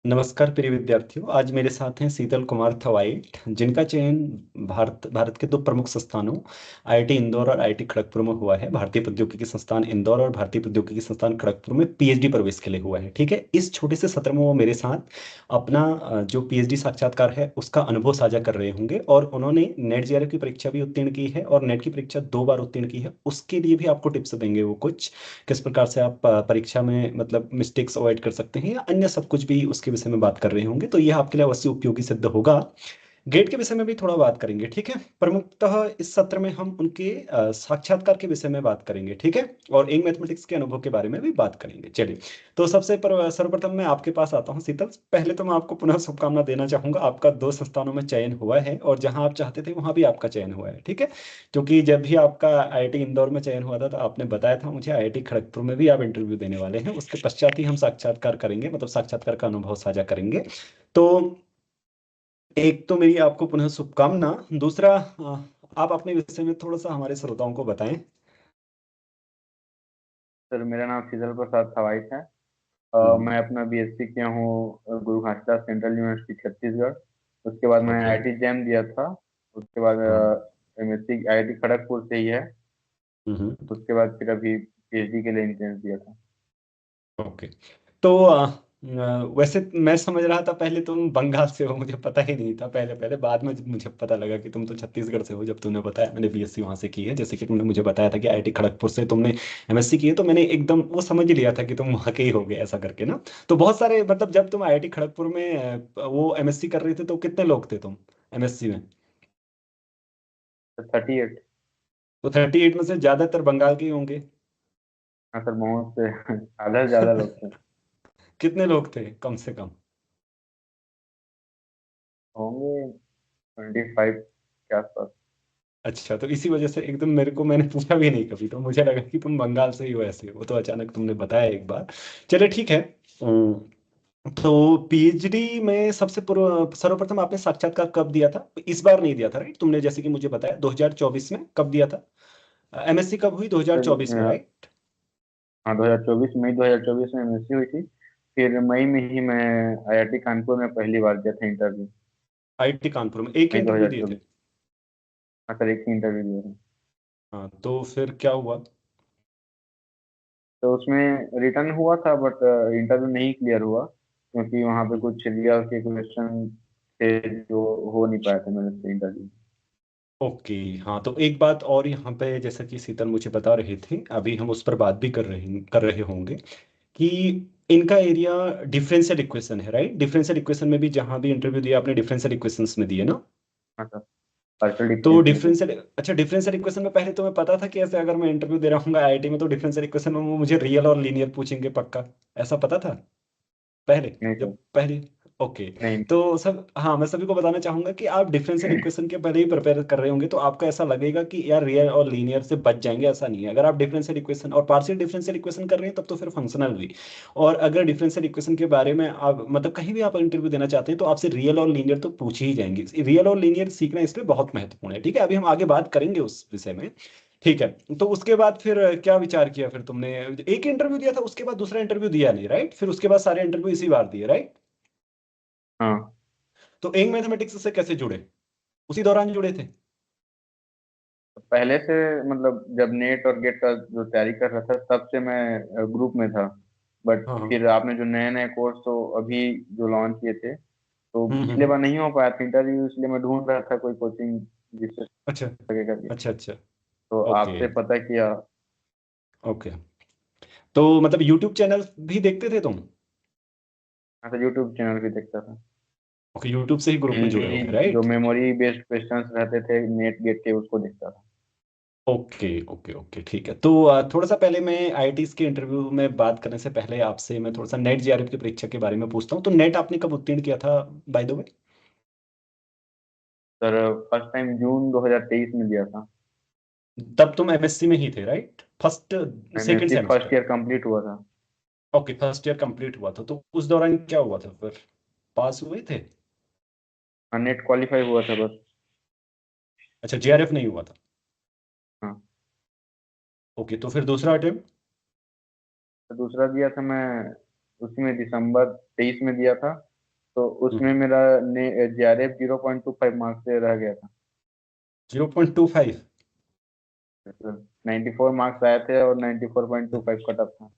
नमस्कार प्रिय विद्यार्थियों। आज मेरे साथ हैं शीतल कुमार थवाइट, जिनका चयन भारत के दो प्रमुख संस्थानों आईआईटी इंदौर और आईआईटी खड़गपुर में हुआ है। भारतीय प्रौद्योगिकी संस्थान इंदौर और भारतीय प्रौद्योगिकी संस्थान खड़गपुर में पीएचडी प्रवेश के लिए हुआ है। ठीक है, इस छोटे से सत्र में वो मेरे साथ अपना जो पीएचडी साक्षात्कार है उसका अनुभव साझा कर रहे होंगे। और उन्होंने नेट जेआरएफ की परीक्षा भी उत्तीर्ण की है और नेट की परीक्षा 2 बार उत्तीर्ण की है। उसके लिए भी आपको टिप्स देंगे वो कुछ, किस प्रकार से आप परीक्षा में मतलब मिस्टेक्स अवॉइड कर सकते हैं या अन्य सब कुछ भी उसके विषय में बात कर रहे होंगे। तो यह आपके लिए अवश्य उपयोगी सिद्ध होगा। गेट के विषय में भी थोड़ा बात करेंगे। ठीक है, प्रमुखतः इस सत्र में हम उनके साक्षात्कार के विषय में बात करेंगे। ठीक है, और एक मैथमेटिक्स के अनुभव के बारे में भी बात करेंगे। चलिए, तो सर्वप्रथम मैं आपके पास आता हूँ शीतल। पहले तो मैं आपको पुनः शुभकामना देना चाहूंगा। आपका 2 संस्थानों में चयन हुआ है और जहां आप चाहते थे वहां भी आपका चयन हुआ है। ठीक है, क्योंकि जब भी आपका आईआईटी इंदौर में चयन हुआ था तो आपने बताया था मुझे आईआईटी खड़गपुर में भी आप इंटरव्यू देने वाले हैं। उसके पश्चात ही हम साक्षात्कार करेंगे, मतलब साक्षात्कार का अनुभव साझा करेंगे। तो एक तो मेरी आपको पुनः शुभकामना। दूसरा, आप अपने विषय में थोड़ा सा हमारे श्रोताओं को बताएं। सर, मेरा नाम शीतल प्रसाद थवाइट है। हम्म। मैं अपना बीएससी किया हूँ गुरु घासीदास सेंट्रल यूनिवर्सिटी छत्तीसगढ़। उसके बाद मैं ओके। आईआईटी जैम दिया था। उसके बाद हाँ। एमएससी आईआईटी खड़गपुर से ही है। हम्म। उसके बाद फिर अभी पीएचडी के लिए एंट्रेंस दिया था। ओके। तो वैसे मैं समझ रहा था पहले तुम बंगाल से हो, मुझे पता ही नहीं था पहले पहले। बाद में मुझे पता लगा कि तुम तो छत्तीसगढ़ से हो। जब तुमने बताया, मैंने बीएससी वहां से की है, जैसे कि तुमने मुझे बताया था कि आईआईटी खड़गपुर से तुमने एमएससी की है, तो मैंने एकदम वो समझ लिया था कि तुम वहां के ही हो गए, ऐसा करके ना। तो बहुत सारे मतलब जब तुम आईआईटी खड़गपुर में वो एमएससी कर रहे थे तो कितने लोग थे तुम एमएससी में? तो 38। तो 38 में से ज्यादातर बंगाल के ही होंगे। हाँ सर, बहुत से आधा से ज्यादा लोग थे। कितने लोग थे कम से कम? होंगे 25 के आसपास। अच्छा, तो इसी वजह से एकदम मेरे को, मैंने पूछा भी नहीं कभी, तो मुझे लगा कि तुम बंगाल से ही हो। ऐसे वो तो अचानक तुमने बताया एक बार। चलिए ठीक है। तो पीएचडी में सबसे पूर्व सर्वप्रथम आपने साक्षात्कार कब दिया था? इस बार नहीं दिया था राइट? तुमने जैसे कि मुझे बताया 2024 में कब दिया था? एमएससी कब हुई? सर 2024 में राइट? हाँ, 2024 मई 2024 में एमएससी हुई थी। फिर मई में ही मैं आईआईटी कानपुर में पहली बार दिया था इंटरव्यू। आईआईटी कानपुर में एक ही मई इंटरव्यू दिए थे? 2024। हाँ सर, एक ही इंटरव्यू दिया था। हाँ, तो फिर क्या हुआ? तो उसमें रिटर्न हुआ था, बट इंटरव्यू नहीं क्लियर हुआ क्योंकि वहाँ पे कुछ रियल के क्वेश्चन थे जो हो नहीं पाया था मेरे से इंटरव्यू। ओके। हाँ, तो एक बात और यहाँ पे, जैसा कि शीतल मुझे बता रहे थे, अभी हम उस पर बात भी कर रहे होंगे कि इनका एरिया डिफरेंशियल इक्वेशन है राइट? डिफरेंशियल इक्वेशन में भी जहां भी इंटरव्यू दिया आपने डिफरेंशियल इक्वेशंस में दिए ना? हाँ सर, पार्शियल तो डिफरेंशियल इक्वेशन। डिफरेंशियल, अच्छा, डिफरेंशियल इक्वेशन में पहले तुम्हें पता था कि ऐसे अगर मैं इंटरव्यू दे रहा हूँ आईआईटी में तो डिफरेंशियल इक्वेशन में वो मुझे रियल और लीनियर पूछेंगे पक्का? ऐसा पता था पहले, नहीं सर। जब पहले? ओके। नहीं। तो सब, हाँ, मैं सभी को बताना चाहूंगा कि आप डिफरेंशियल इक्वेशन के पहले ही प्रिपेयर कर रहे होंगे तो आपको ऐसा लगेगा कि यार रियल और लीनियर से बच जाएंगे। ऐसा नहीं है। अगर आप डिफरेंशियल इक्वेशन और पार्शियल डिफरेंशियल इक्वेशन कर रहे हैं तब तो फिर फंक्शनल भी। और अगर डिफरेंशियल इक्वेशन के बारे में आप मतलब कहीं भी आप इंटरव्यू देना चाहते हैं तो आपसे रियल और लीनियर तो पूछ ही जाएंगे। रियल और लीनियर सीखना इसलिए बहुत महत्वपूर्ण है। ठीक है, अभी हम आगे बात करेंगे उस विषय में। ठीक है, तो उसके बाद फिर क्या विचार किया? फिर तुमने एक इंटरव्यू दिया था, उसके बाद दूसरा इंटरव्यू दिया नहीं राइट? फिर उसके बाद सारे इंटरव्यू इसी बार दिए राइट? हाँ। तो यंग मैथमेटिक्स से कैसे जुड़े? उसी दौरान जुड़े थे? तो पहले से मतलब जब नेट और गेट का जो तैयारी कर रहा था तब से मैं ग्रुप में था। बट हाँ हाँ। फिर आपने जो नए नए कोर्स तो अभी जो लॉन्च किए थे, तो पिछले हम्म। बार नहीं हो पाया था इंटरव्यू, इसलिए मैं ढूंढ रहा था कोई कोचिंग जिससे अच्छा लगेगा। अच्छा अच्छा। तो ओके आपसे पता किया। ओके। तो मतलब यूट्यूब चैनल भी देखते थे तुम? हाँ तो यूट्यूब चैनल भी देखता था। ओके, यूट्यूब से ही ग्रुप में जुड़े हो मेनली गए जो राइट? मेमोरी बेस्ड क्वेश्चंस रहते थे नेट गेट के, उसको देखता था। ओके ओके ओके, ठीक है। तो थोड़ा सा पहले मैं आईआईटीज के इंटरव्यू में बात करने से पहले आपसे मैं थोड़ा सा नेट जेआरएफ की परीक्षा के बारे में पूछता हूँ। तो नेट आपने कब उत्तीर्ण किया था by the way? Sir, first time June 2023 में दिया था। तब तुम एमएससी में ही थे right? First second MSc first semester? Year complete हुआ था। ओके, फर्स्ट ईयर कंप्लीट हुआ था। तो उस दौरान क्या हुआ था फिर? पास हुए थे? हाँ, नेट क्वालिफाई हुआ था बस। अच्छा, जेआरएफ नहीं हुआ था? हाँ। ओके, तो फिर दूसरा अटेम्प्ट? तो दूसरा दिया था मैं, उसी में दिसंबर 23 में दिया था। तो उसमें मेरा JRF 0.25 मार्क्स से रह गया था। 0.25? 94 मार्क्स आए थे और 94.25 कट ऑफ था।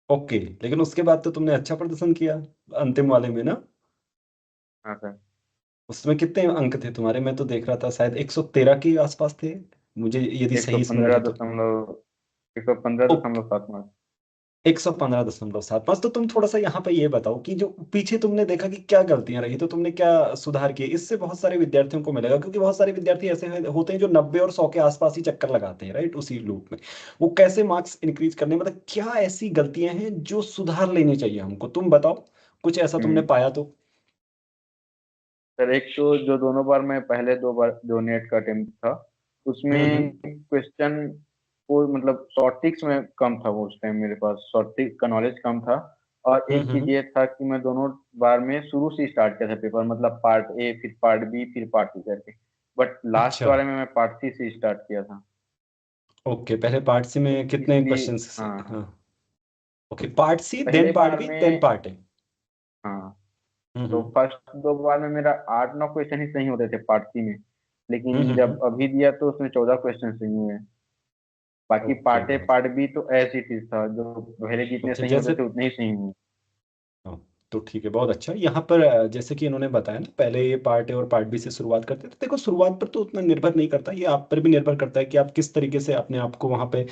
ओके, लेकिन उसके बाद तो तुमने अच्छा प्रदर्शन किया अंतिम वाले में ना। हाँ सर। उसमें कितने अंक थे तुम्हारे? मैं तो देख रहा था शायद 113 के आसपास थे, मुझे यदि एक सौ सही स्मृति पंद्रह है तो। दशमलव एक सौ पंद्रह ओके, दशमलव सात मार्क्स 115.75। तो तुम थोड़ा सा यहाँ पे ये बताओ कि जो पीछे तुमने देखा कि क्या गलतियां रही, तो तुमने क्या सुधार किए। इससे बहुत सारे विद्यार्थियों को मिलेगा, क्योंकि बहुत सारे विद्यार्थी ऐसे होते हैं जो 90 और 100 के आसपास ही चक्कर लगाते हैं, राइट, उसी लूप में। वो कैसे मार्क्स इंक्रीज करने, मतलब क्या ऐसी गलतियां हैं जो सुधार लेनी चाहिए हमको, तुम बताओ। कुछ ऐसा तुमने हम्म। पाया तो। सर एक तो जो दोनों बार मैं पहले 2 बार जो नेट का अटेम्प्ट था उसमें हम्म। क्वेश्चन को मतलब शॉर्ट ट्रिक्स में कम था। वो उस टाइम मेरे पास शॉर्ट ट्रिक का नॉलेज कम था। और हम्म। एक चीज ये था कि मैं दोनों बार में शुरू से स्टार्ट किया था पेपर, मतलब पार्ट ए फिर पार्ट बी फिर पार्ट सी करके। बट लास्ट अच्छा। वाले में मैं पार्ट सी से स्टार्ट किया था। ओके, पहले पार्ट सी में कितने इसलिए क्वेश्चंस? हाँ, हाँ। ओके, पार्ट सी पहले देन पार्ट बार बी देन में पार्ट ए। हाँ, तो हम्म। फर्स्ट 2 बार में मेरा 8-9 क्वेश्चन ही सही होते थे पार्ट सी में। लेकिन हम्म। जब अभी दिया तो उसमें 14 क्वेश्चन सही हुए। बाकी ओके, पार्ट ए बहुत। पार्ट बी तो ऐसे ही चीज था, जो पहले जितने अच्छा, सही होते जैसे। थे उतने ही सही हुए। हाँ, तो ठीक है, बहुत अच्छा। यहाँ पर जैसे कि इन्होंने बताया ना, पहले ये पार्ट ए और पार्ट बी से शुरुआत करते थे। देखो, शुरुआत पर तो उतना निर्भर नहीं करता, ये आप पर भी निर्भर करता है कि आप किस तरीके से अपने आप को वहाँ पे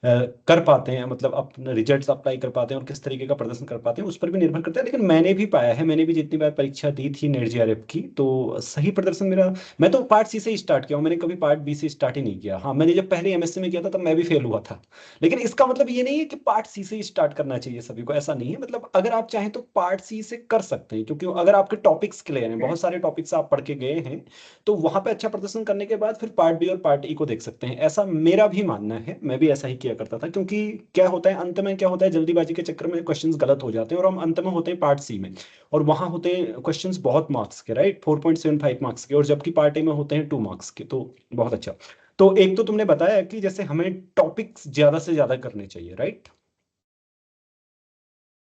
कर पाते हैं, मतलब अपने रिजल्ट्स अप्लाई कर पाते हैं और किस तरीके का प्रदर्शन कर पाते हैं, उस पर भी निर्भर करता है। लेकिन मैंने भी पाया है, मैंने भी जितनी बार परीक्षा दी थी नेट जेआरएफ की, तो सही प्रदर्शन मेरा। मैं तो पार्ट सी से ही स्टार्ट किया हूँ, मैंने कभी पार्ट बी से स्टार्ट ही नहीं किया। हाँ, मैंने जब पहले एमएससी में किया था तब मैं भी फेल हुआ था। लेकिन इसका मतलब ये नहीं है कि पार्ट सी से ही स्टार्ट करना चाहिए सभी को, ऐसा नहीं है। मतलब अगर आप चाहें तो पार्ट सी से कर सकते हैं, क्योंकि अगर आपके टॉपिक्स क्लियर हैं, बहुत सारे टॉपिक्स आप पढ़ के गए हैं, तो वहां पे अच्छा प्रदर्शन करने के बाद फिर पार्ट बी और पार्ट ई को देख सकते हैं। ऐसा मेरा भी मानना है, मैं भी ऐसा ही किया करता था। क्योंकि क्या होता है अंत में, क्या होता है, जल्दीबाजी के चक्कर में क्वेश्चंस गलत हो जाते हैं, और हम अंत में होते हैं पार्ट सी में, और वहां होते हैं क्वेश्चंस बहुत मार्क्स के, राइट, 4.75 मार्क्स के, और जबकि पार्ट ए में होते हैं 2 मार्क्स के। तो बहुत अच्छा। तो एक तो तुमने बताया कि जैसे हमें टॉपिक्स ज्यादा से ज्यादा करने चाहिए, राइट,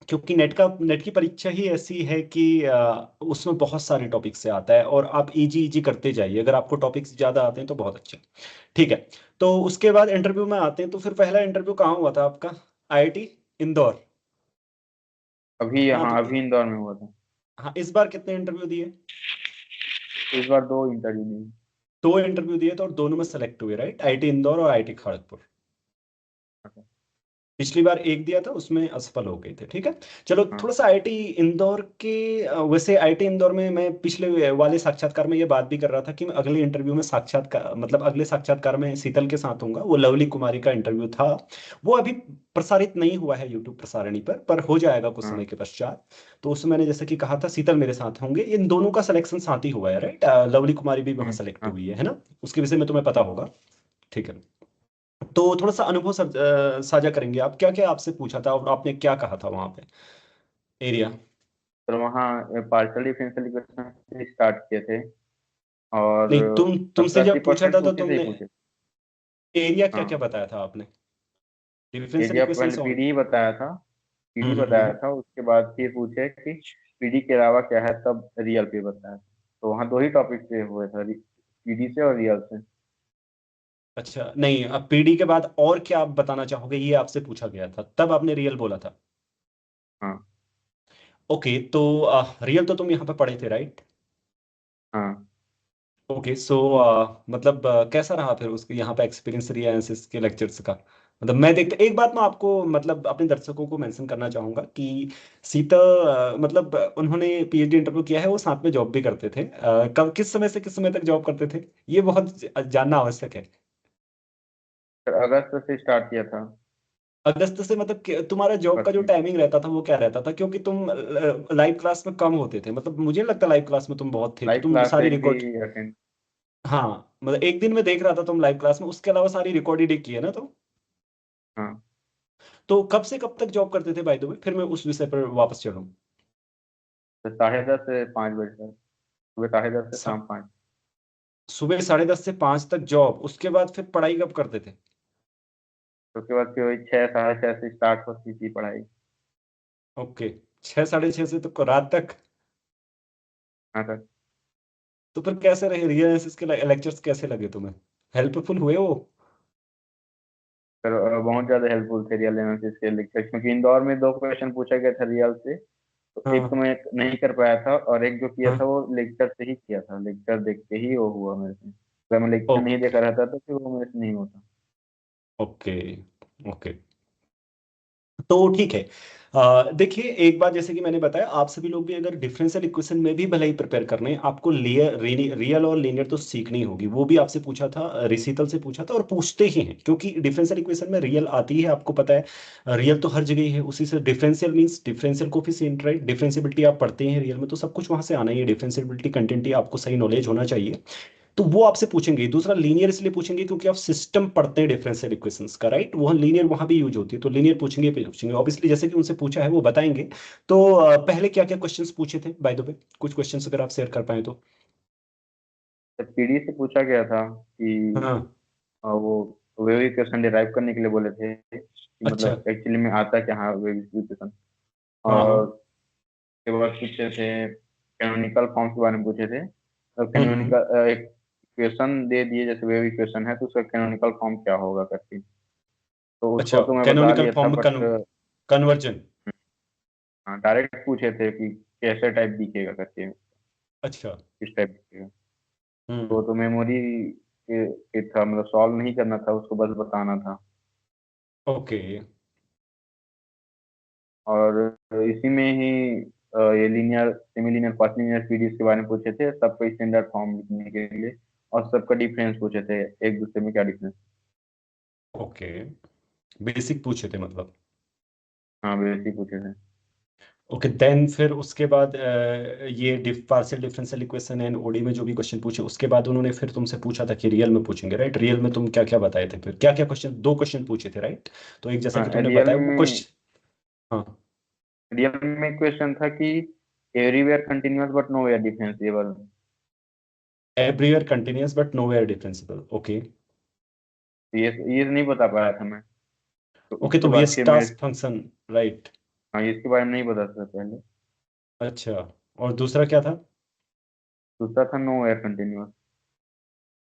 क्योंकि नेट की परीक्षा ही ऐसी है कि उसमें बहुत सारे टॉपिक से आता है, और आप इजी इजी करते जाइए। अगर आपको टॉपिक्स ज्यादा आते हैं तो बहुत अच्छा। ठीक है। तो उसके बाद इंटरव्यू में आते हैं, तो फिर पहला इंटरव्यू कहाँ हुआ था आपका? आईआईटी इंदौर? अभी हाँ, यहाँ तो अभी इंदौर में हुआ था। हाँ, इस बार कितने इंटरव्यू दिए? इस बार 2 इंटरव्यू दी। 2 इंटरव्यू दिए थे और दोनों में सेलेक्ट हुए, राइट, आईआईटी इंदौर और आईआईटी खड़गपुर। पिछली बार एक दिया था, उसमें असफल हो गए थे, ठीक है। चलो, हाँ थोड़ा सा आईआईटी इंदौर के वैसे आईआईटी इंदौर में मैं पिछले वाले साक्षात्कार में ये बात भी कर रहा था कि मैं अगले इंटरव्यू में साक्षात्कार, मतलब अगले साक्षात्कार में शीतल के साथ होऊंगा। वो लवली कुमारी का इंटरव्यू था। वो अभी प्रसारित नहीं हुआ है यूट्यूब प्रसारणी पर हो जाएगा कुछ हाँ समय के पश्चात। तो उसमें मैंने जैसे कि कहा था, शीतल मेरे साथ होंगे, इन दोनों का सिलेक्शन साथ ही हुआ है, राइट। लवली कुमारी भी वहां सेलेक्ट हाँ हुई है ना। उसके विषय में तुम्हें पता होगा। ठीक है। तो थोड़ा सा अनुभव साझा करेंगे आप, क्या क्या आपसे पूछा था और आपने क्या कहा था वहां पे, एरिया? तो वहाँ पार्शियल डिफरेंशियल इक्वेशन से स्टार्ट किए थे। और नहीं, तुमसे 70-80 जब पूछा परसेंट था तो तो उसी से ही तुमने पूछे। एरिया क्या क्या हाँ, बताया था आपने? डिफरेंशियल एरिया इक्वेशन पहले सॉल्व। पीडी बताया था। पीडी बताया था, उसके बाद फिर पूछे कि पीडी के अलावा क्या है, तब रियल पे बताया। तो वहाँ 2 ही टॉपिक से हुए थे, पीडी से और रियल से। अच्छा, नहीं, अब पीडी के बाद और क्या आप बताना चाहोगे, ये आपसे पूछा गया था, तब आपने रियल बोला था। हाँ ओके, तो रियल तो तुम यहाँ पे पढ़े थे, राइट? हाँ। ओके, सो मतलब कैसा रहा फिर उसके यहाँ पे एक्सपीरियंस रिया एनसिस के लेक्चर्स का? मतलब मैं देखते, एक बात मैं आपको मतलब अपने दर्शकों को मेंशन करना चाहूंगा कि सीता मतलब उन्होंने पीएचडी इंटरव्यू किया है, वो साथ में जॉब भी करते थे। कब, किस समय से किस समय तक जॉब करते थे, ये बहुत जानना आवश्यक है। फिर अगस्त से स्टार्ट किया था। अगस्त से मतलब तुम्हारा जॉब का फर्स्ट जो में टाइमिंग रहता था वो क्या रहता था? क्योंकि तुम लाइव क्लास में कम होते थे, मतलब मुझे नहीं लगता लाइव क्लास में तुम बहुत थे, तो लाइव तुम क्लास सारी एक भी रिकॉर्ड। अटेंड। हाँ, मतलब एक दिन में देख रहा था तुम लाइव क्लास में, उसके अलावा सारी रिकॉर्डेड ही की है ना तुम। हाँ, तो कब से कब तक जॉब करते थे बाय द वे, फिर मैं उस विषय पर वापस चलूँ। तो 10:30 से 5 बजे तक। सुबह 10:30 से सा- शाम 5। सुबह 10:30 से 5 तक जॉब, उसके बाद फिर पढ़ाई कब करते थे? तो उसके बाद फिर वही 6 साढ़े 6 से स्टार्ट होती थी पढ़ाई। ओके, 6 साढ़े 6 से तो रात तक। हाँ सर। तो फिर कैसे रहे रियल एनालिसिस के लेक्चर्स, कैसे लगे तुम्हें? हेल्पफुल हुए वो? सर बहुत ज्यादा हेल्पफुल थे रियल एनालिसिस के लेक्चर, क्योंकि इंदौर में दो क्वेश्चन पूछा गया था रियल से। तो एक तो हाँ मैं नहीं कर पाया था, और एक जो किया था हाँ। वो लेक्चर से ही किया था, लेक्चर देख के ही वो हुआ मेरे से। अगर मैं लेक्चर नहीं देखा ओके रहता तो फिर वो मेरे से नहीं होता। Okay okay. तो ठीक है। देखिए एक बात, जैसे कि मैंने बताया, आप सभी लोग भी अगर डिफरेंशियल इक्वेशन में भी भले ही प्रिपेयर करने हैं, आपको रियल और लीनियर तो सीखनी होगी। वो भी आपसे पूछा था, रिसीतल से पूछा था, और पूछते ही हैं, क्योंकि डिफरेंशियल इक्वेशन में रियल आती है, आपको पता है। रियल तो हर जगह ही है, उसी से differential means differential coefficient, right? Differentiability आप पढ़ते हैं रियल में, तो सब कुछ वहां से आना ही है। डिफरेंशियबिलिटी कंटेंट ही आपको सही नॉलेज होना चाहिए। तो वो आपसे पूछेंगे। दूसरा, लीनियर इसलिए पूछेंगे क्योंकि आप सिस्टम पढ़ते हैं डिफरेंशियल इक्वेशंस का, राइट? वहाँ लीनियर वहां भी यूज होती है, तो लीनियर पूछेंगे ऑब्वियसली, जैसे कि उनसे पूछा है वो बताएंगे। तो पहले क्या क्या क्वेश्चंस पूछे थे बाय द वे, कुछ क्वेश्चंस अगर आप शेयर कर पाए तो। जब पीडी से पूछा गया था कि हाँ। वो वेव इक्वेशन डिराइव करने के लिए बोले थे कि अच्छा। मतलब एक्चुअली में आता क्या है वेव इक्वेशन। हाँ हाँ। और के बाद पूछे थे कैनोनिकल फॉर्म के बारे में पूछे थे। तो हम्म। कैनोनिकल एक इक्वेशन दे दिए, जैसे वेव इक्वेशन है तो उसका कैनोनिकल फॉर्म क्या होगा करके। तो अच्छा, उसको तो मैं बता कैनोनिकल दिया था, फॉर्म में बट कन्वर्जन। हाँ डायरेक्ट पूछे थे कि कैसे टाइप दिखेगा करके, अच्छा। किस टाइप दिखेगा। हम्म। तो मेमोरी के था, मतलब सॉल्व नहीं करना था उसको, बस बताना था। ओके। और इसी में ही ये linear semi linear quasi linear PDF के बारे में पूछे थे, सबका स्टैंडर्ड फॉर्म लिखने के लिए। और सबका डिफरेंस पूछे थे, एक दूसरे में क्या डिफरेंस। ओके, बेसिक पूछे थे मतलब। हाँ वैसे ही पूछे थे। ओके देन फिर उसके बाद ये partial differential equation and ODE में जो भी क्वेश्चन पूछे, उसके बाद उन्होंने फिर तुमसे पूछा था कि रियल में पूछेंगे, राइट? रियल में तुम क्या क्या बताए थे, फिर क्या क्या क्वेश्चन, दो क्वेश्चन पूछे थे, राइट? तो एक जैसा हाँ कि तुमने रियल बताया वो में क्वेश्चन। हाँ। रियल में क्वेश्चन था कि everywhere continuous but nowhere differentiable. Everywhere continuous but nowhere differentiable, okay. ये नहीं बता पाया था मैं। तो ओके, इसके तो बाद फिर मैं, वियस्टास फंक्शन, राइट? हाँ इसके बारे में नहीं बता था पहले। अच्छा, और दूसरा क्या था? दूसरा था nowhere continuous.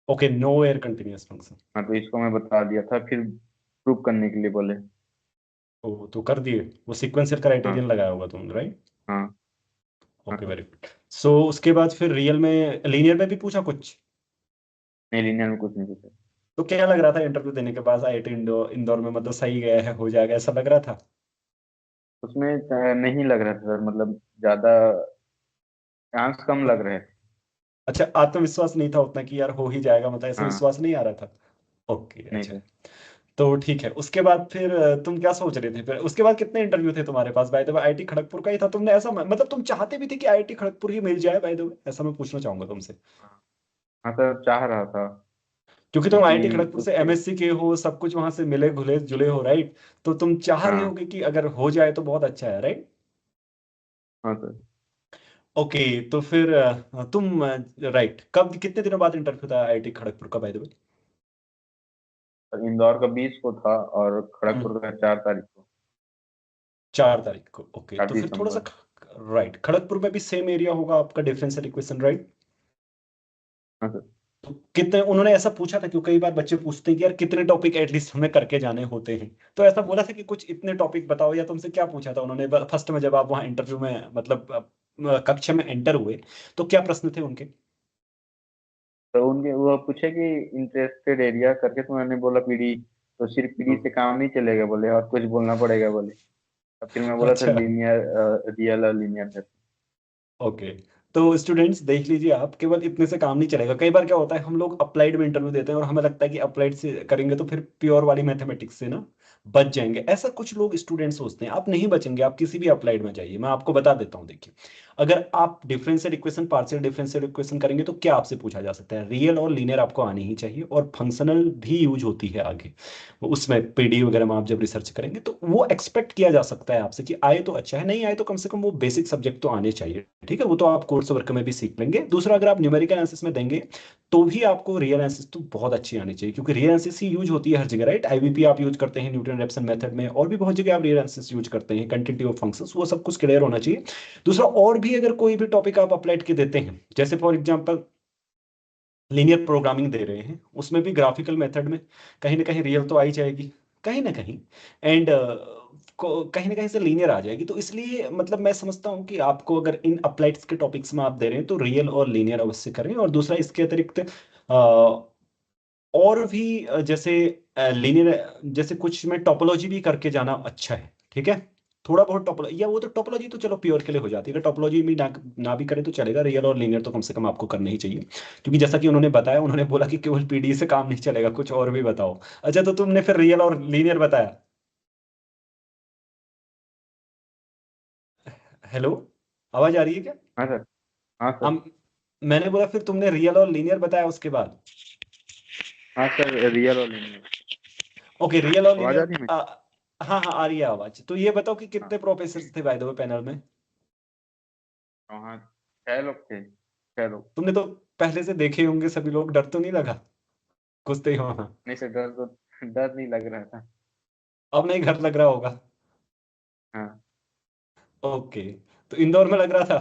Okay, nowhere continuous function. हाँ तो इसको मैं बता दिया था, फिर प्रूव करने के लिए बोले। ओ, तो कर दिए वो सीक्वेंशियल हाँ क्राइटेरियन लगाया होगा तुमने, राइट? हाँ हाँ okay, sir. Very good. So उसके बाद फिर रियल में, लीनियर में भी पूछा कुछ? नहीं लीनियर में कुछ नहीं पूछा। तो क्या लग रहा था इंटरव्यू देने के बाद, आईआईटी इंदौर इंदौर में, मतलब सही गया है, हो जाएगा ऐसा लग रहा था? उसमें नहीं लग रहा था सर, मतलब ज्यादा चांस कम लग रहे थे। अच्छा, आत्मविश्वास नहीं था उतना कि यार हो ही जाएगा, मतलब ऐसा हाँ विश्वास नहीं आ रहा था? ओके, नहीं अच्छा। सर। तो ठीक है, उसके बाद फिर तुम क्या सोच रहे थे? फिर उसके बाद कितने इंटरव्यू थे तुम्हारे पास by the way? IIT Kharagpur का ही था तुमने, ऐसा मतलब तुम चाहते भी थे कि आईआईटी खड़गपुर ही मिल जाए बाय द वे, ऐसा मैं पूछना चाहूंगा तुमसे? हाँ सर चाह रहा था, क्योंकि तुम आईआईटी क्योंकि खड़गपुर से उसके, एमएससी के हो, सब कुछ वहां से मिले घुले जुले हो, राइट? तो तुम चाह रहे हाँ होगे कि अगर हो जाए तो बहुत अच्छा है, राइट? हाँ सर। ओके, तो फिर तुम, राइट, कब कितने दिनों बाद इंटरव्यू था आईआईटी खड़गपुर का बाय द वे? तो इंदौर का 20 को था, और हम्म, खड़गपुर का 4 तारीख को। 4 तारीख को, ओके। चार तो फिर थोड़ा सा, दिसंबर राइट, खड़गपुर में भी सेम एरिया होगा आपका डिफरेंशियल इक्वेशन, राइट? हाँ सर। तो कितने, उन्होंने ऐसा पूछा था, क्योंकि कई बार बच्चे पूछते हैं कि यार कितने टॉपिक एटलीस्ट हमें करके जाने होते हैं, तो ऐसा बोला था कि कुछ इतने टॉपिक बताओ, या तुमसे क्या पूछा था उन्होंने फर्स्ट में जब आप वहाँ इंटरव्यू में, मतलब कक्षा में एंटर हुए, तो क्या प्रश्न थे उनके? तो उनके वो पूछे कि इंटरेस्टेड एरिया करके, तो मैंने बोला पीडी। तो सिर्फ पीडी हम्म, से काम नहीं चलेगा बोले, और कुछ बोलना पड़ेगा बोले। तो फिर मैं बोला था अच्छा। लीनियर, रियल और लीनियर करके। ओके, तो स्टूडेंट्स देख लीजिए, आप केवल इतने से काम नहीं चलेगा। कई बार क्या होता है, हम लोग अप्लाइड में इंटरव्यू देते हैं और हमें लगता है कि अप्लाइड से करेंगे तो फिर प्योर वाली मैथमेटिक्स से ना बच जाएंगे, ऐसा कुछ लोग स्टूडेंट सोचते हैं। आप नहीं बचेंगे, आप किसी भी अप्लाइड में जाइए, मैं आपको बता देता हूँ। देखिए, अगर आप differential equation, partial differential equation करेंगे तो क्या आपसे पूछा जा सकता है? रियल और लीनियर आपको आनी ही चाहिए, और फंक्शनल भी यूज होती है आगे उसमें, पीडी वगैरह में आप जब रिसर्च करेंगे तो वो एक्सपेक्ट किया जा सकता है आपसे कि आए तो अच्छा है, नहीं आए तो कम से कम वो बेसिक सब्जेक्ट तो आने चाहिए, ठीक है? वो तो आप कोर्स वर्क में भी सीख लेंगे। दूसरा, अगर आप न्यूमेरिकल एनालिसिस में देंगे तो भी आपको रियल एनालिसिस तो बहुत अच्छी आनी चाहिए, क्योंकि रियल एनालिसिस ही यूज होती है हर जगह, राइट? आईबीपी आप यूज करते हैं, न्यूटन रिडक्शन मेथड में, और भी बहुत जगह आप रीअरेंजेस यूज करते हैं, कंटिन्यूटी ऑफ फंक्शंस, वो सब कुछ क्लियर होना चाहिए। दूसरा, और भी अगर कोई भी टॉपिक आप अप्लाई के देते हैं, जैसे फॉर एग्जांपल लीनियर प्रोग्रामिंग दे रहे हैं, उसमें भी ग्राफिकल मेथड में कहीं ना कहीं रियल तो आ ही जाएगी, कहीं ना कहीं, एंड कहीं ना कहीं से लीनियर आ जाएगी। तो इसलिए मतलब मैं समझता हूँ कि आपको अगर इन अप्लाइड्स के टॉपिक्स में आप दे रहे हैं तो रियल और लीनियर अवश्य करें। और दूसरा, इसके अतिरिक्त और भी जैसे लीनियर, जैसे कुछ में टोपोलॉजी भी करके जाना अच्छा है, ठीक है। थोड़ा बहुत टोपोलॉजी, या वो तो टोपोलॉजी तो चलो प्योर के लिए हो जाती है, अगर टोपोलॉजी भी ना भी करे तो चलेगा, रियल और लीनियर तो कम से कम आपको करना ही चाहिए। क्योंकि जैसा कि उन्होंने बताया, उन्होंने बोला कि केवल पीडी से काम नहीं चलेगा, कुछ और भी बताओ। अच्छा, तो तुमने फिर रियल और लीनियर बताया। हेलो, आवाज आ रही है क्या? हाँ सर। हाँ सर। हम, मैंने बोला फिर तुमने रियल और लीनियर बताया उसके बाद। हाँ सर, रियल और लिनियर। ओके, रियल और आवाज आ लीनियर। रही है मेरी? हाँ हाँ, आ रही है आवाज। तो ये बताओ कि हाँ। कितने प्रोफेसर थे बाय द वे पैनल में? वहाँ 6 लोग थे, 6 लोग। तुमने तो पहले से देखे होंगे सभी लोग, डर तो नहीं लगा घुसते ही वहां? नहीं सर, डर नहीं लग रहा था। अब नहीं घर लग रहा होगा? हाँ। ओके, तो इंदौर में लग रहा था?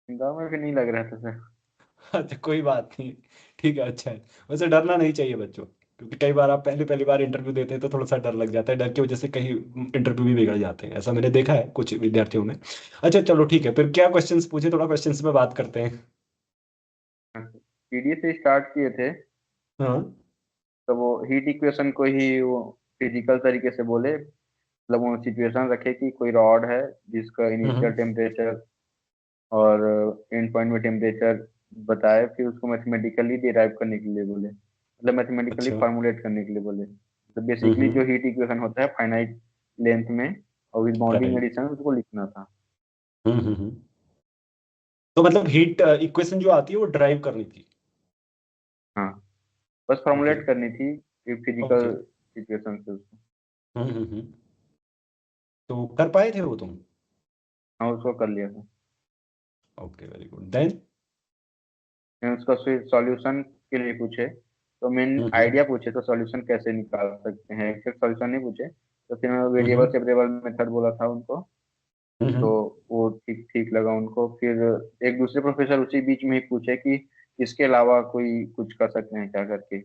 गाँव में भी नहीं लग रहा था सर। अच्छा, कोई बात नहीं, ठीक है, अच्छा है। वैसे डरना नहीं चाहिए बच्चों, क्योंकि कई बार आप पहली पहली बार इंटरव्यू देते हैं तो थोड़ा सा डर लग जाता है, डर की वजह से कहीं इंटरव्यू भी बिगड़ जाते हैं, ऐसा मैंने देखा है कुछ विद्यार्थियों में। अच्छा चलो ठीक है, फिर क्या क्वेश्चंस पूछे, थोड़ा क्वेश्चंस पे बात करते हैं। हाँ सर, पीडी से स्टार्ट किए थे। हाँ। तो वो हीट इक्वेशन को ही वो फिजिकल तरीके से बोले, मतलब वो सिचुएशन रखे कि कोई रॉड है जिसका इनिशियल हम्म। टेम्परेचर और एंड पॉइंट में टेम्परेचर बताए, फिर उसको मैथमेटिकली डिराइव करने के लिए बोले, मतलब मैथमेटिकली अच्छा। फॉर्मुलेट करने के लिए बोले। तो बेसिकली हम्म। जो हीट इक्वेशन होता है फाइनाइट लेंथ में और विद बाउंडिंग राइट। कंडीशन, उसको लिखना था। हम्म। तो मतलब हीट इक्वेशन जो आती है वो ड्राइव करनी थी? हाँ, बस ओके। फॉर्मुलेट करनी थी ओके। फिजिकल सिचुएशन से उसको। हम्म। तो कर पाए थे वो तुम? हाँ, उसको कर लिया था। Okay, very good, then? फिर उसका फिर सॉल्यूशन के लिए पूछे, तो मेन हम्म। आइडिया पूछे, तो सॉल्यूशन कैसे निकाल सकते हैं, फिर सॉल्यूशन नहीं पूछे। तो फिर मैं वेरिएबल हम्म। सेपरेबल मेथड बोला था उनको। तो हम्म। वो ठीक ठीक लगा उनको। फिर एक दूसरे प्रोफेसर उसी बीच में ही पूछे कि इसके अलावा कोई कुछ कर सकते हैं क्या करके।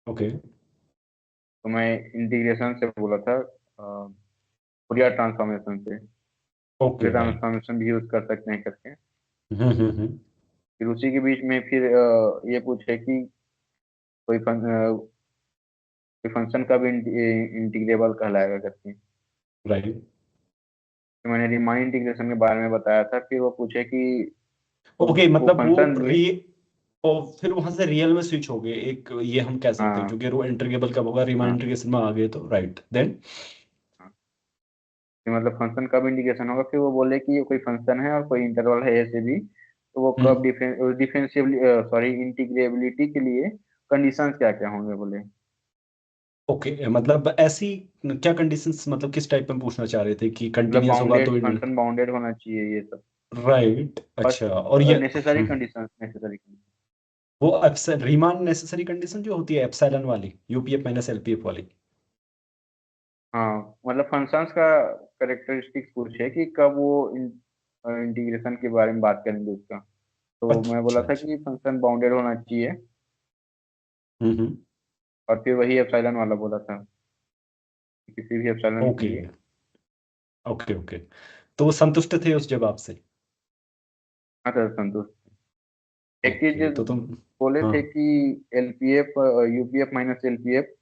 ओके। तो मैं इंटीग्रेशन से बोला था, फूरियर ट्रांसफॉर्मेशन से, ओके, फूरियर राइट। ट्रांसफॉर्मेशन भी यूज कर सकते हैं करके। हम्म। फिर उसी के बीच में फिर ये पूछे कि कोई फंक्शन का भी इंटीग्रेबल कहलाएगा करके। राइट। तो मैंने रीमान इंटीग्रेशन के बारे में बताया था। फिर वो पूछे कि ओके, वो मतलब वो फंक्शन री, और फिर वहां से रियल में स्विच हो गए, एक ये हम कह सकते हैं, हाँ क्योंकि रो इंटीग्रेबल कब होगा, रीमान हाँ इंटीग्रेशन में आ गए तो, राइट, देन? हाँ। फिर मतलब फंक्शन कब इंटीग्रेशन होगा, फिर वो बोले कि ये कोई फंक्शन है और कोई इंटरवल है ऐसे भी, तो वो कब हम्म। डिफरेंशियबली सॉरी इंटीग्रेबिलिटी के लिए कंडीशंस क्या क्या होंगे बोले। ओके, मतलब ऐसी क्या कंडीशंस, मतलब किस टाइप में पूछना चाह रहे थे कि मतलब कंटिन्यूअस होगा तो? बाउंडेड, फंक्शन बाउंडेड होना चाहिए ये सब। राइट, अच्छा, और ये नेसेसरी कंडीशंस, नेसेसरी कंडीशन। वो रीमान नेसेसरी कंडीशन जो होती है एप्सिलॉन वाली, यूपीएफ माइनस एलपीएफ वाली? हाँ, मतलब फंक्शंस का करेक्टरिस्टिक्स पूछे कि कब वो इंटीग्रेशन के बारे में बात करेंगे उसका। तो मैं अच्छा बोला था अच्छा। कि फंक्शन बाउंडेड होना चाहिए। हम्म। और फिर वही एप्सिलॉन वाला बोला था, किसी भी एप्सिलॉन के ओके लिए। ओके ओके, तो वो संतुष्ट थे उस जवाब से? हाँ सर, संतुष्ट। एक चीज ओके, तो तुम, बोले हाँ, थे कि एलपीएफ, यूपीएफ माइनस एलपीएफ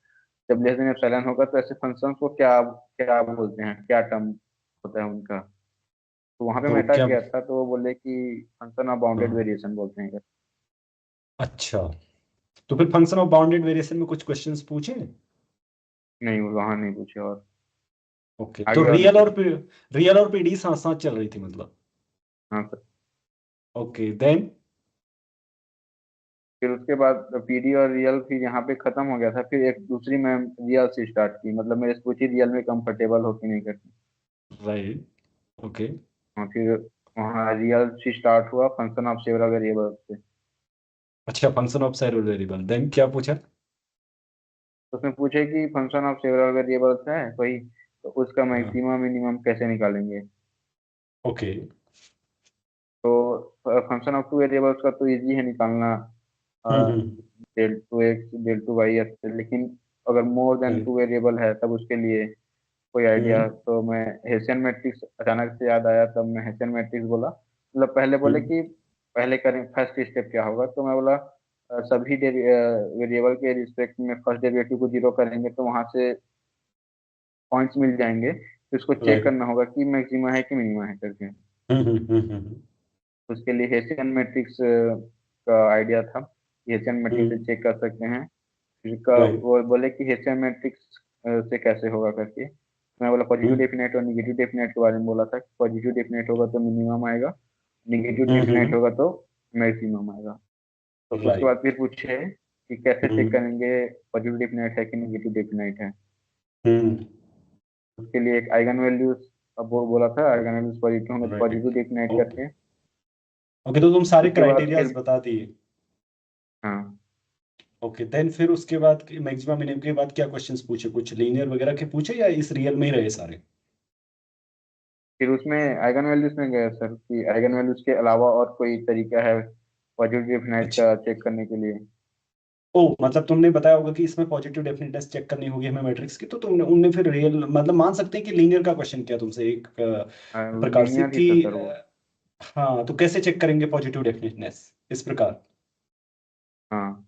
जब लेस देन एप्सिलॉन होगा तो ऐसे फंक्शंस को क्या क्या बोलते हैं, क्या टर्म होता है उनका। तो वहां पे तो मैं अटक क्या? गया था, तो वो बोले कि फंक्शन ऑफ बाउंडेड हाँ, वेरिएशन बोलते हैं। अच्छा, तो फिर फंक्शन ऑफ बाउंडेड वेरिएशन में कुछ क्वेश्चंस पूछे? नहीं, वहां नहीं पूछे, और ओके, तो आगे और नहीं पूछे। रियल और पीडी साथ साथ चल रही थी मतलब? हाँ सर। Okay, then? फिर उसके बाद पीडी और रियल फिर यहाँ पे खत्म हो गया था। फिर एक दूसरी मैम रियल से स्टार्ट की, मतलब मेरे से पूछी रियल में कंफर्टेबल हो कि नहीं करती। राइट। ओके। हाँ, फिर वहाँ रियल से स्टार्ट हुआ, फंक्शन ऑफ सेवरल वेरिएबल से। अच्छा, function of several variable, then क्या पूछा? तो उसमें पूछे कि फंक्शन ऑफ सेवरल वेरिएबल्स है कोई, तो उसका हाँ। मैक्सिमम मिनिमम कैसे निकालेंगे। ओके। तो फंक्शन ऑफ टू वेरिएबल्स का तो इजी है निकालना, hmm. Del two x del two y ऐसे, लेकिन अगर more than right, two variable है तब उसके लिए कोई आइडिया। हम्म तो मैं हेसियन मैट्रिक्स अचानक से याद आया, तब मैं हेसियन मैट्रिक्स बोला। मतलब पहले बोले हम्म कि पहले करें फर्स्ट स्टेप क्या होगा, तो मैं बोला सभी वेरिएबल के रिस्पेक्ट में फर्स्ट डेरिवेटिव को जीरो करेंगे तो वहां से पॉइंट्स मिल जाएंगे, तो इसको चेक राइट। करना होगा कि मैक्सिमा है कि मिनिमा है करके। हम्म। तो उसके लिए हेसियन मैट्रिक्स का आइडिया था कि हेसियन मैट्रिक्स से चेक कर सकते हैं। फिर का राइट। वो बोले कि हेसियन मैट्रिक्स से कैसे होगा करके। मैं बोला पॉजिटिव हम्म डेफिनेट और निगेटिव डेफिनेट के बारे में बोला था, पॉजिटिव डेफिनेट होगा तो मिनिमम आएगा, निगेटिव डेफिनेट हम्म। होगा तो मैक्सिमम आएगा। तो उसके बाद राइट। फिर पूछे कि कैसे चेक हम्म करेंगे पॉजिटिव डेफिनेट है कि निगेटिव डेफिनेट है। हम्म। उसके लिए एक आइगन वैल्यूज, अब वो बोला था आइगन वैल्यूज पॉजिटिव होंगे तो पॉजिटिव राइट। Definite okay. करके। ओके, तो तुम सारे उसके बाद क्राइटेरियाज फिर बता दिए। हाँ, ओके, देन फिर उसके बाद मैक्सिमम मिनिमम के बाद क्या क्वेश्चंस पूछे, कुछ लीनियर वगैरह के पूछे या इस रियल में ही रहे सारे? फिर उसमें आइगन वैल्यूज में गए सर कि आइगन वैल्यूज के अलावा और कोई तरीका है पॉजिटिव डेफिनेट अच्छा। का चेक करने के लिए। ओ, मतलब तुमने बताया होगा कि इसमें पॉजिटिव डेफिनेटनेस चेक करनी होगी हमें मैट्रिक्स की, तो तुमने उनने फिर रियल मतलब मान सकते हैं कि लीनियर का क्वेश्चन किया तुमसे एक प्रकार से लीनियर ही कि था सर वो। हाँ, तो कैसे चेक करेंगे पॉजिटिव डेफिनेटनेस इस प्रकार? हाँ,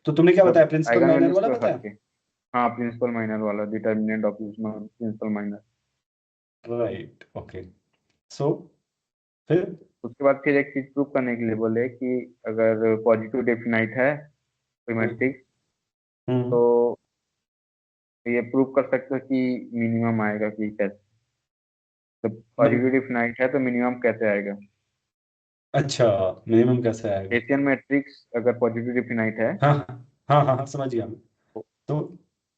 तो तुमने क्या बताया, मतलब प्रिंसिपल आइगन माइनर वैल्यूज वाला को हट बताया? के। हाँ, प्रिंसिपल माइनर वाला determinant of principal minor. Right. Okay. So फिर उसके बाद फिर एक चीज प्रूव करने के लिए बोले कि अगर पॉजिटिव डेफिनाइट है कोई हम्म मैट्रिक्स, हम्म, तो ये प्रूव कर सकते हो कि मिनिमम आएगा कि कैसे। तो मत- पॉजिटिव डेफिनाइट है तो मिनिमम कैसे आएगा। अच्छा, मिनिमम कैसे आएगा? एशियन मैट्रिक्स अगर पॉजिटिव डेफिनाइट है हाँ हाँ हाँ, समझ गया मैं। तो तो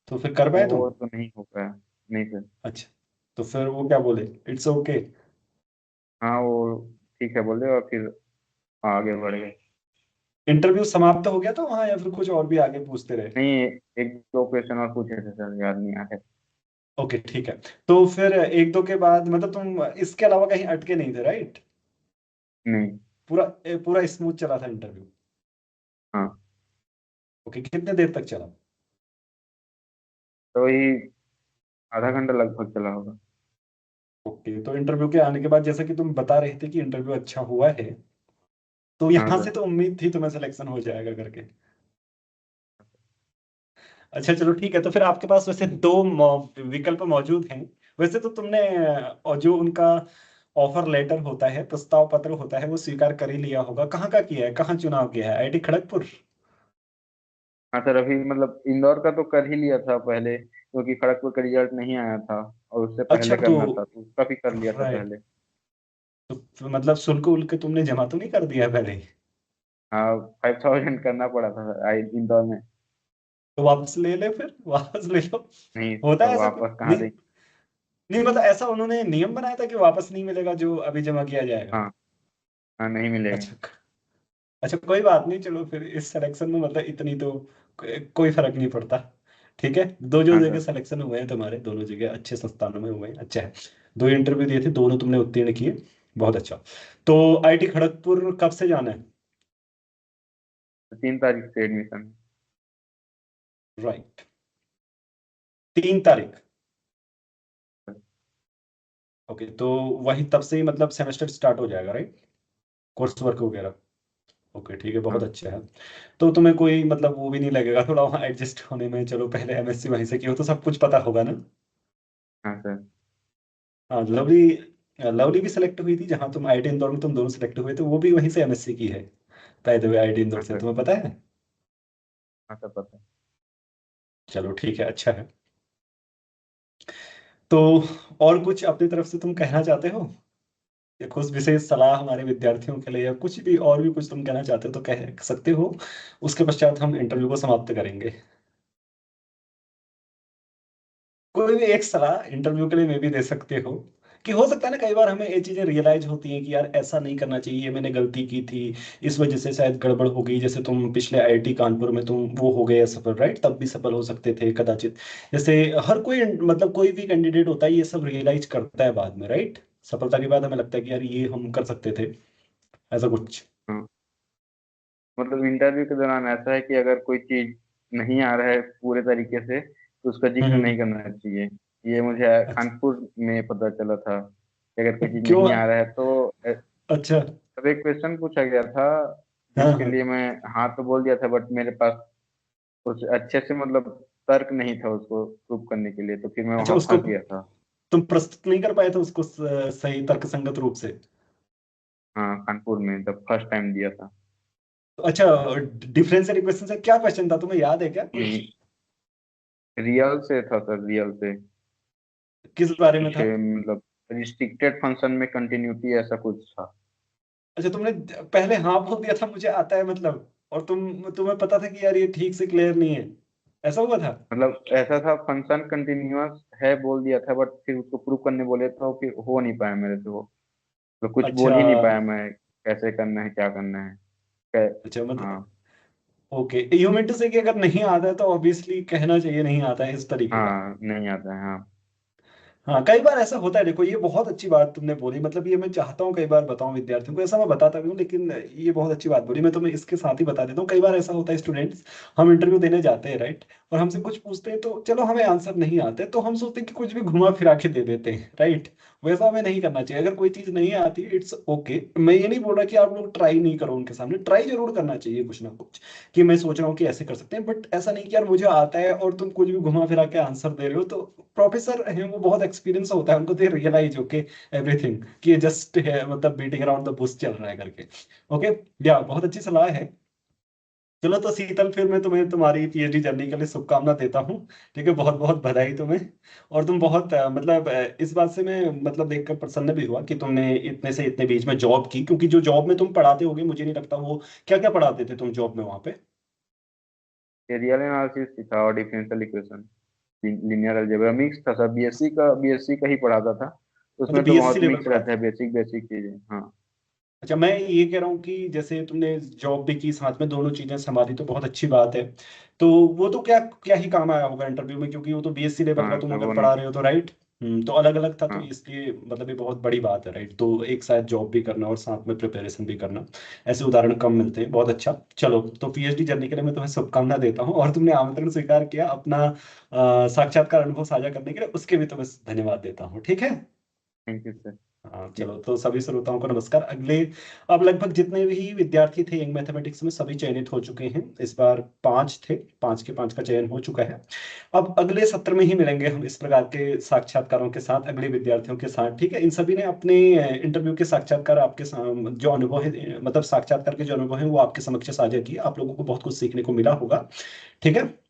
तो फिर कर पाए तुम? वो तो नहीं होगा। नहीं सर। अच्छा, तो फिर वो क्या बोले, इट्स ओके? हाँ वो ठीक है बोले, और फिर आगे बढ़ गए। इंटरव्यू समाप्त हो गया था वहां या फिर कुछ और भी आगे पूछते रहे? नहीं, एक दो क्वेश्चन और पूछे थे सर, याद नहीं आ रहे। ओके, ठीक है। तो फिर एक दो के बाद मतलब तुम इसके अलावा कहीं अटके नहीं थे, राइट? नहीं। पूरा पूरा स्मूथ चला था इंटरव्यू? हाँ, ओके, कितने देर तक चला? तो वही आधा घंटा लगभग चला होगा। ओके, तो इंटरव्यू के आने के बाद जैसा कि तुम बता रहे थे कि इंटरव्यू अच्छा हुआ है, तो हाँ यहाँ से सर। तो उम्मीद थी तुम्हें सिलेक्शन हो जाएगा करके। अच्छा चलो ठीक है, तो फिर आपके पास वैसे दो विकल्प मौजूद हैं। वैसे तो तुमने और जो उनका ऑफर लेटर होता है, प्रस्ताव पत्र होता है, वो स्वीकार कर ही लिया होगा। कहाँ का किया है, कहाँ चुनाव किया है, आईआईटी खड़गपुर? हाँ सर, अभी मतलब इंदौर का तो कर ही लिया था पहले, क्योंकि खड़गपुर का रिजल्ट नहीं आया था और उससे अच्छा पहले तो करना था, तो उसका भी कर लिया था राइट, पहले। तो मतलब शुल्क उल्क तुमने जमा तो नहीं कर दिया पहले ही? हाँ, 5000 करना पड़ा था आई इंदौर में। तो वापस ले ले, फिर वापस ले लो। नहीं होता तो है ऐसा कुछ वापस कहाँ नहीं? दें। नहीं मतलब ऐसा उन्होंने नियम बनाया था कि वापस नहीं मिलेगा जो अभी जमा किया जाएगा? हाँ। हाँ, नहीं मिलेगा। अच्छा। अच्छा, कोई बात नहीं, चलो फिर इस सिलेक्शन में मतलब इतनी तो कोई फर्क नहीं पड़ता। ठीक है, दो जो हाँ जगह सर। सिलेक्शन हुए हैं तुम्हारे, दोनों जगह अच्छे संस्थानों में हुए हैं, अच्छा है। दो इंटरव्यू दिए थे, दोनों तुमने उत्तीर्ण किए, बहुत अच्छा। तो आईआईटी खड़गपुर कब से जाना है? तो 3 तारीख से एडमिशन। राइट, 3 तारीख। ओके, तो वही तब से ही मतलब सेमेस्टर स्टार्ट हो जाएगा, राइट? कोर्स वर्क वगैरह। ओके ठीक है, बहुत हाँ। अच्छा है। तो तुम्हें कोई मतलब वो भी नहीं लगेगा थोड़ा वहाँ एडजस्ट होने में? चलो पहले एमएससी वहीं से की हो तो सब कुछ पता होगा ना? हाँ सर। हाँ, लवली, लवली भी सिलेक्ट हुई थी जहाँ तुम आईआईटी इंदौर में, तुम दोनों सिलेक्ट हुए थे, वो भी वहीं से एमएससी की है। Bye the way IIT Indore हाँ से, सर। तुम्हें पता है? हाँ सर, पता है। चलो ठीक है, अच्छा है। तो और कुछ अपनी तरफ से तुम कहना चाहते हो, या कुछ विशेष सलाह हमारे विद्यार्थियों के लिए, या कुछ भी और भी कुछ तुम कहना चाहते हो तो कह सकते हो। उसके पश्चात हम इंटरव्यू को समाप्त करेंगे। कोई भी एक सलाह इंटरव्यू के लिए में भी दे सकते हो, कि हो सकता है ना कई बार हमें ये चीजें रियलाइज होती हैं कि यार ऐसा नहीं करना चाहिए, ये मैंने गलती की थी, इस वजह से शायद गड़बड़ हो गई। जैसे तुम पिछले आईआईटी कानपुर में तुम वो हो गए सफल, राइट, तब भी सफल हो सकते थे कदाचित। जैसे हर कोई मतलब कोई भी कैंडिडेट होता है ये सब रियलाइज करता है बाद में, राइट, सफलता के बाद हमें लगता है कि यार ये हम कर सकते थे, ऐसा कुछ। हाँ, मतलब इंटरव्यू के दौरान ऐसा है कि अगर कोई चीज नहीं आ रहा है पूरे तरीके से तो उसका जिक्र हम्म। नहीं करना चाहिए। ये मुझे अच्छा। कानपुर में पता चला था कि अगर कोई चीज क्यों? नहीं आ रहा है तो अच्छा। तब एक क्वेश्चन पूछा गया था हाँ जिसके हाँ। लिए मैं हाँ तो बोल दिया था, बट मेरे पास कुछ अच्छे से मतलब तर्क नहीं था उसको प्रूव करने के लिए, तो फिर मैं अच्छा, वहां उसको फंस गया था। तुम प्रस्तुत नहीं कर पाए थे उसको सही तर्कसंगत रूप से? हाँ, कानपुर में जब फर्स्ट टाइम दिया था। अच्छा, डिफरेंशियल इक्वेशन से क्या क्वेश्चन था, तुम्हें याद है क्या कोई? नहीं, रियल से था सर, रियल से। किस बारे में कुछ था? मतलब रिस्ट्रिक्टेड फंक्शन में कंटिन्यूटी ऐसा कुछ था। अच्छा, तुमने पहले हाँ बोल दिया था मुझे आता है मतलब, और तुम्हें पता था कि यार ये ठीक से क्लियर नहीं है, ऐसा हुआ था? मतलब ऐसा था, फंक्शन कंटिन्यूअस है बोल दिया था, बट फिर उसको प्रूव करने बोले तो फिर हो नहीं पाया मेरे से वो। तो कुछ अच्छा। बोल ही नहीं पाया मैं, कैसे करना है क्या करना है। अच्छा मतलब, हाँ। ओके, यू मीन टू से कि अगर नहीं आता है तो ऑब्वियसली कहना चाहिए नहीं आता है, इस तरीके का। हाँ, नहीं आता है, हाँ। हाँ, कई बार ऐसा होता है। देखो ये बहुत अच्छी बात तुमने बोली, मतलब ये मैं चाहता हूँ कई बार बताऊं विद्यार्थियों को, ऐसा मैं बताता भी हूँ, लेकिन ये बहुत अच्छी बात बोली, मैं तुम्हें इसके साथ ही बता देता हूँ। कई बार ऐसा होता है स्टूडेंट्स, हम इंटरव्यू देने जाते हैं, राइट, और हमसे कुछ पूछते हैं तो चलो हमें आंसर नहीं आते तो हम सोचते हैं कि कुछ भी घुमा फिरा के दे देते हैं, राइट। वैसा हमें नहीं करना चाहिए। अगर कोई चीज नहीं आती इट्स ओके, मैं ये नहीं बोल रहा कि आप लोग ट्राई नहीं करो, उनके सामने ट्राई जरूर करना चाहिए कुछ ना कुछ, कि मैं सोच रहा हूँ कि ऐसे कर सकते हैं, बट ऐसा नहीं कि यार मुझे आता है और तुम कुछ भी घुमा फिरा के आंसर दे रहे हो। तो प्रोफेसर है वो बहुत एक्सपीरियंस होता है, उनको तो रियलाइज ओके एवरीथिंग कि ये जस्ट है, मतलब बीटिंग अराउंड द बुश चल रहा है करके। ओके, या बहुत अच्छी सलाह है। चलो तो शीतल, फिर मैं तुम्हें तुम्हारी पीएचडी जर्नी के लिए शुभकामना देता हूँ। ठीक है, बहुत बहुत बधाई तुम्हें। और तुम बहुत मतलब इस बात से मैं मतलब देखकर प्रसन्न भी हुआ कि तुमने इतने से इतने बीच में जॉब की, क्योंकि जो जॉब में तुम पढ़ाते होगे मुझे नहीं लगता वो, क्या क्या पढ़ाते थे तुम जॉब में वहां पे? ये रियल एनालिसिस था और differential equation, linear algebra mix था सब। बीएससी का ही पढ़ाता था। मतलब उसमें तो बीएससी बहुत लेवल मिक्स रहता पढ़ाते है, थे? बेसिक बेसिक चीजें, हाँ। अच्छा, मैं ये कह रहा हूँ कि जैसे तुमने जॉब भी की साथ में, दोनों चीजें संभाली, तो बहुत अच्छी बात है। तो वो तो क्या क्या ही काम आया होगा इंटरव्यू में, क्योंकि वो तो बीएससी लेवल का हाँ तुम सर, अगर वो पढ़ा नहीं। रहे हो तो, राइट। तो अलग अलग था, तो हाँ। इसलिए मतलब ये बहुत बड़ी बात है, राइट। तो एक साथ जॉब भी करना और साथ में प्रिपरेशन भी करना, ऐसे उदाहरण कम मिलते हैं। बहुत अच्छा। चलो तो पीएचडी जर्नी के लिए मैं तुम्हें शुभकामना देता हूँ, और तुमने आमंत्रण स्वीकार किया अपना साक्षात्कार अनुभव साझा करने के लिए, उसके भी तुम्हें धन्यवाद देता हूँ, ठीक है। Thank you sir. हाँ चलो, तो सभी श्रोताओं को नमस्कार। अगले, अब लगभग जितने भी विद्यार्थी थे यंग मैथमेटिक्स में सभी चयनित हो चुके हैं। इस बार 5 थे, 5 के 5 का चयन हो चुका है। अब अगले सत्र में ही मिलेंगे हम इस प्रकार के साक्षात्कारों के साथ, अगले विद्यार्थियों के साथ, ठीक है। इन सभी ने अपने इंटरव्यू के साक्षात्कार आपके जो अनुभव है, मतलब साक्षात्कार के जो अनुभव है वो आपके समक्ष साझा किए। आप लोगों को बहुत कुछ सीखने को मिला होगा, ठीक है।